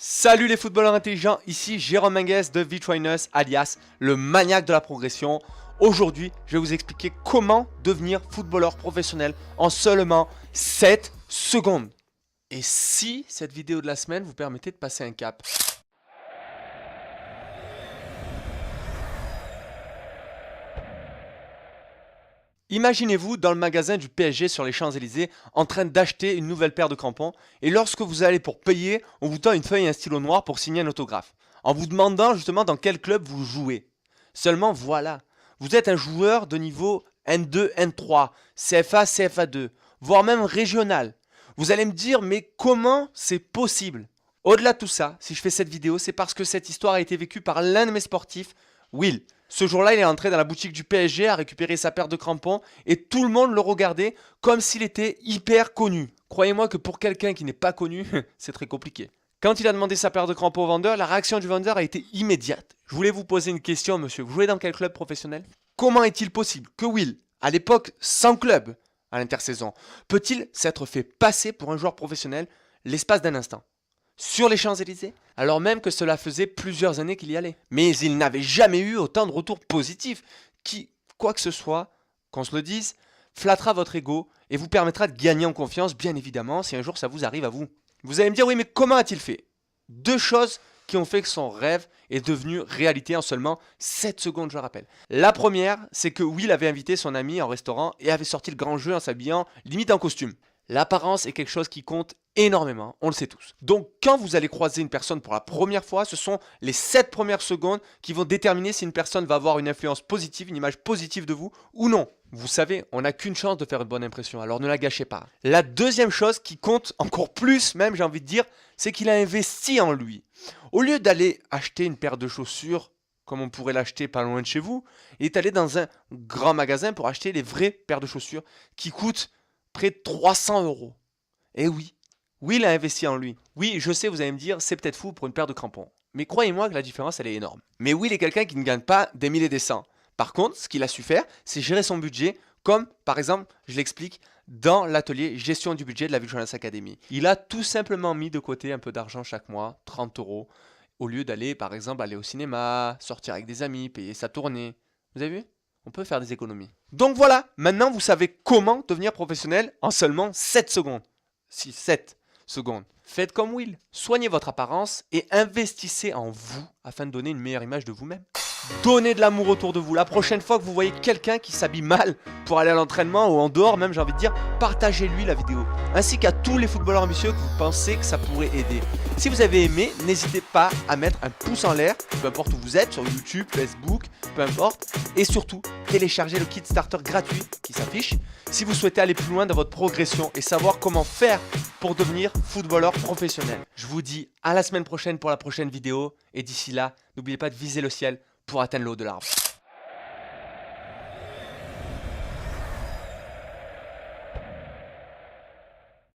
Salut les footballeurs intelligents, ici Jérôme Menguez de V-Trainers, alias le maniaque de la progression. Aujourd'hui, je vais vous expliquer comment devenir footballeur professionnel en seulement 7 secondes. Et si cette vidéo de la semaine vous permettait de passer un cap? Imaginez-vous dans le magasin du PSG sur les Champs-Élysées en train d'acheter une nouvelle paire de crampons et lorsque vous allez pour payer, on vous tend une feuille et un stylo noir pour signer un autographe en vous demandant justement dans quel club vous jouez. Seulement voilà, vous êtes un joueur de niveau N2, N3, CFA, CFA2, voire même régional. Vous allez me dire mais comment c'est possible? Au-delà de tout ça, si je fais cette vidéo, c'est parce que cette histoire a été vécue par l'un de mes sportifs, Will. Ce jour-là, il est entré dans la boutique du PSG à récupérer sa paire de crampons et tout le monde le regardait comme s'il était hyper connu. Croyez-moi que pour quelqu'un qui n'est pas connu, c'est très compliqué. Quand il a demandé sa paire de crampons au vendeur, la réaction du vendeur a été immédiate. Je voulais vous poser une question, monsieur. Vous jouez dans quel club professionnel? Comment est-il possible que Will, à l'époque sans club à l'intersaison, peut-il s'être fait passer pour un joueur professionnel l'espace d'un instant? Sur les Champs-Élysées, alors même que cela faisait plusieurs années qu'il y allait. Mais il n'avait jamais eu autant de retours positifs qui, quoi que ce soit, qu'on se le dise, flattera votre ego et vous permettra de gagner en confiance, bien évidemment, si un jour ça vous arrive à vous. Vous allez me dire, oui, mais comment a-t-il fait? Deux choses qui ont fait que son rêve est devenu réalité en seulement 7 secondes, je rappelle. La première, c'est que Will avait invité son ami en restaurant et avait sorti le grand jeu en s'habillant limite en costume. L'apparence est quelque chose qui compte énormément, on le sait tous. Donc quand vous allez croiser une personne pour la première fois, ce sont les 7 premières secondes qui vont déterminer si une personne va avoir une influence positive, une image positive de vous ou non. Vous savez, on n'a qu'une chance de faire une bonne impression, alors ne la gâchez pas. La deuxième chose qui compte encore plus même, j'ai envie de dire, c'est qu'il a investi en lui. Au lieu d'aller acheter une paire de chaussures, comme on pourrait l'acheter pas loin de chez vous, il est allé dans un grand magasin pour acheter les vraies paires de chaussures qui coûtent près de 300 €. Et oui, Will a investi en lui. Oui, je sais, vous allez me dire, c'est peut-être fou pour une paire de crampons. Mais croyez-moi que la différence, elle est énorme. Mais Will est quelqu'un qui ne gagne pas des mille et des cents. Par contre, ce qu'il a su faire, c'est gérer son budget, comme par exemple, je l'explique, dans l'atelier gestion du budget de la V-Trainers Academy. Il a tout simplement mis de côté un peu d'argent chaque mois, 30 €, au lieu d'aller, par exemple, aller au cinéma, sortir avec des amis, payer sa tournée. Vous avez vu? On peut faire des économies. Donc voilà, maintenant vous savez comment devenir professionnel en seulement 7 secondes. Si, 7 secondes. Faites comme Will, soignez votre apparence et investissez en vous afin de donner une meilleure image de vous-même. Donnez de l'amour autour de vous. La prochaine fois que vous voyez quelqu'un qui s'habille mal pour aller à l'entraînement ou en dehors même, j'ai envie de dire, partagez-lui la vidéo. Ainsi qu'à tous les footballeurs ambitieux que vous pensez que ça pourrait aider. Si vous avez aimé, n'hésitez pas à mettre un pouce en l'air, peu importe où vous êtes, sur YouTube, Facebook, peu importe. Et surtout, téléchargez le kit starter gratuit qui s'affiche si vous souhaitez aller plus loin dans votre progression et savoir comment faire pour devenir footballeur professionnel. Je vous dis à la semaine prochaine pour la prochaine vidéo et d'ici là, n'oubliez pas de viser le ciel pour atteindre le haut de l'arbre.